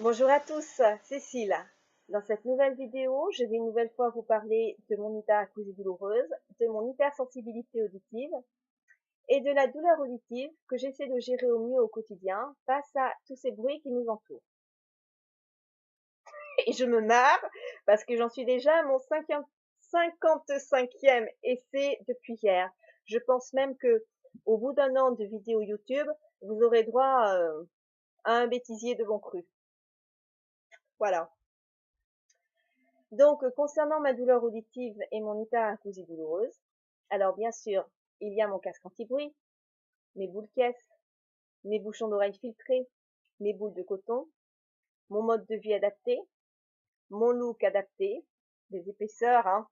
Bonjour à tous, Cécile. Dans cette nouvelle vidéo, je vais une nouvelle fois vous parler de mon hyperacousie douloureuse, de mon hypersensibilité auditive et de la douleur auditive que j'essaie de gérer au mieux au quotidien face à tous ces bruits qui nous entourent. Et je me marre parce que j'en suis déjà à mon 55e essai depuis hier. Je pense même que au bout d'un an de vidéos YouTube, vous aurez droit à un bêtisier de bon cru. Voilà. Donc, concernant ma douleur auditive et mon hyperacousie douloureuse, alors bien sûr, il y a mon casque anti-bruit, mes boules caisses, mes bouchons d'oreilles filtrés, mes boules de coton, mon mode de vie adapté, mon look adapté, des épaisseurs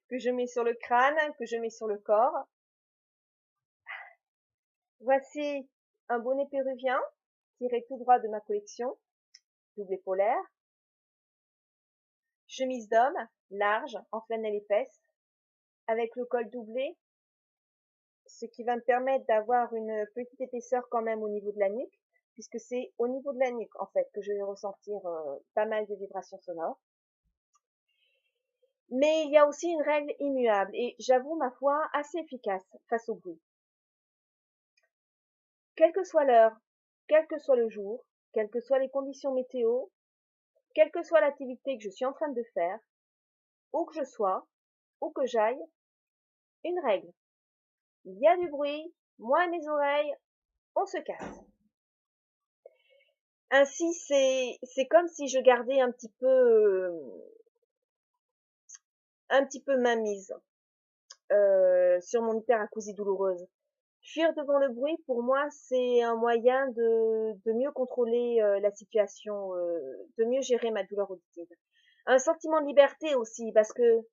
que je mets sur le crâne, que je mets sur le corps. Voici un bonnet péruvien tiré tout droit de ma collection, double polaire, chemise d'homme, large, en flanelle épaisse, avec le col doublé, ce qui va me permettre d'avoir une petite épaisseur quand même au niveau de la nuque, puisque c'est au niveau de la nuque en fait que je vais ressentir pas mal de vibrations sonores. Mais il y a aussi une règle immuable et j'avoue ma foi assez efficace face au bruit. Quelle que soit l'heure, quel que soit le jour, quelles que soient les conditions météo, quelle que soit l'activité que je suis en train de faire, où que je sois, où que j'aille, une règle. Il y a du bruit, moi et mes oreilles, on se casse. Ainsi, c'est comme si je gardais un petit peu ma mise sur mon hyperacousie douloureuse. Fuir devant le bruit, pour moi, c'est un moyen de mieux contrôler la situation, de mieux gérer ma douleur auditive. Un sentiment de liberté aussi, parce que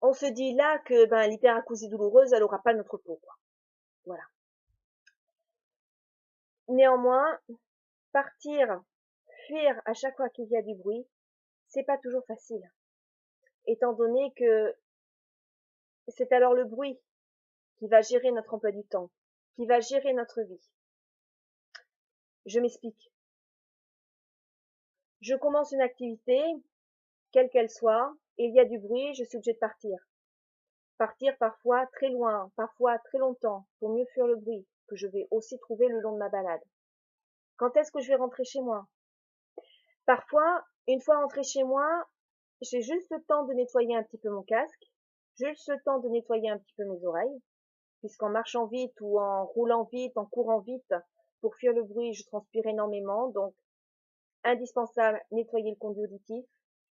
on se dit là que ben, l'hyperacousie douloureuse, elle aura pas notre peau, quoi. Voilà. Néanmoins, partir, fuir à chaque fois qu'il y a du bruit, c'est pas toujours facile, étant donné que c'est alors le bruit qui va gérer notre emploi du temps, qui va gérer notre vie. Je m'explique. Je commence une activité, quelle qu'elle soit, et il y a du bruit, je suis obligée de partir. Partir parfois très loin, parfois très longtemps, pour mieux fuir le bruit, que je vais aussi trouver le long de ma balade. Quand est-ce que je vais rentrer chez moi? Parfois, une fois rentrée chez moi, j'ai juste le temps de nettoyer un petit peu mon casque, juste le temps de nettoyer un petit peu mes oreilles, puisqu'en marchant vite ou en roulant vite, en courant vite, pour fuir le bruit, je transpire énormément, donc indispensable, nettoyer le conduit auditif.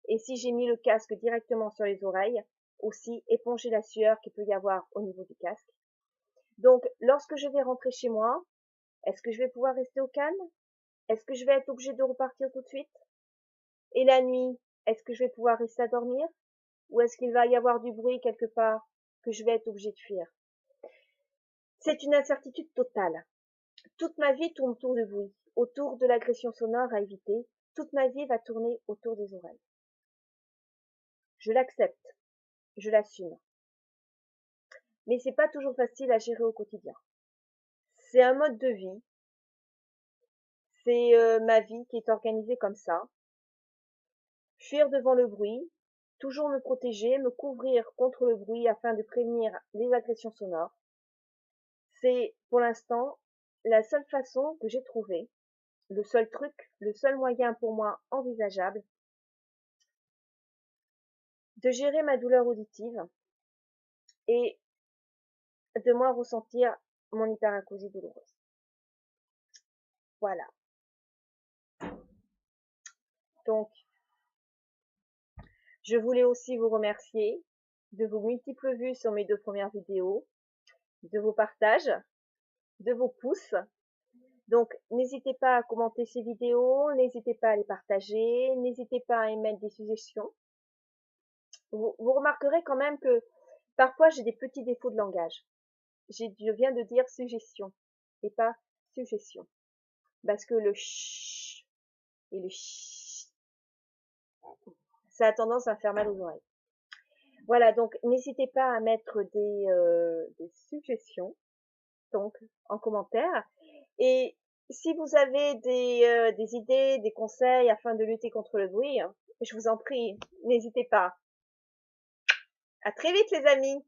Et si j'ai mis le casque directement sur les oreilles, aussi éponger la sueur qu'il peut y avoir au niveau du casque. Donc, lorsque je vais rentrer chez moi, est-ce que je vais pouvoir rester au calme? Est-ce que je vais être obligée de repartir tout de suite? Et la nuit, est-ce que je vais pouvoir rester à dormir? Ou est-ce qu'il va y avoir du bruit quelque part que je vais être obligée de fuir? C'est une incertitude totale. Toute ma vie tourne autour du bruit, autour de l'agression sonore à éviter. Toute ma vie va tourner autour des oreilles. Je l'accepte, je l'assume. Mais c'est pas toujours facile à gérer au quotidien. C'est un mode de vie, c'est ma vie qui est organisée comme ça. Fuir devant le bruit, toujours me protéger, me couvrir contre le bruit afin de prévenir les agressions sonores. C'est pour l'instant la seule façon que j'ai trouvée, le seul truc, le seul moyen pour moi envisageable de gérer ma douleur auditive et de moins ressentir mon hyperacousie douloureuse. Voilà. Donc, je voulais aussi vous remercier de vos multiples vues sur mes 2 premières vidéos, de vos partages, de vos pouces. Donc, n'hésitez pas à commenter ces vidéos, n'hésitez pas à les partager, n'hésitez pas à émettre des suggestions. Vous remarquerez quand même que parfois j'ai des petits défauts de langage. Je viens de dire suggestion et pas suggestion. Parce que le ch et le ch, ça a tendance à faire mal aux oreilles. Voilà, donc n'hésitez pas à mettre des suggestions donc en commentaire. Et Si vous avez des idées, des conseils afin de lutter contre le bruit, je vous en prie, n'hésitez pas. À très vite les amis!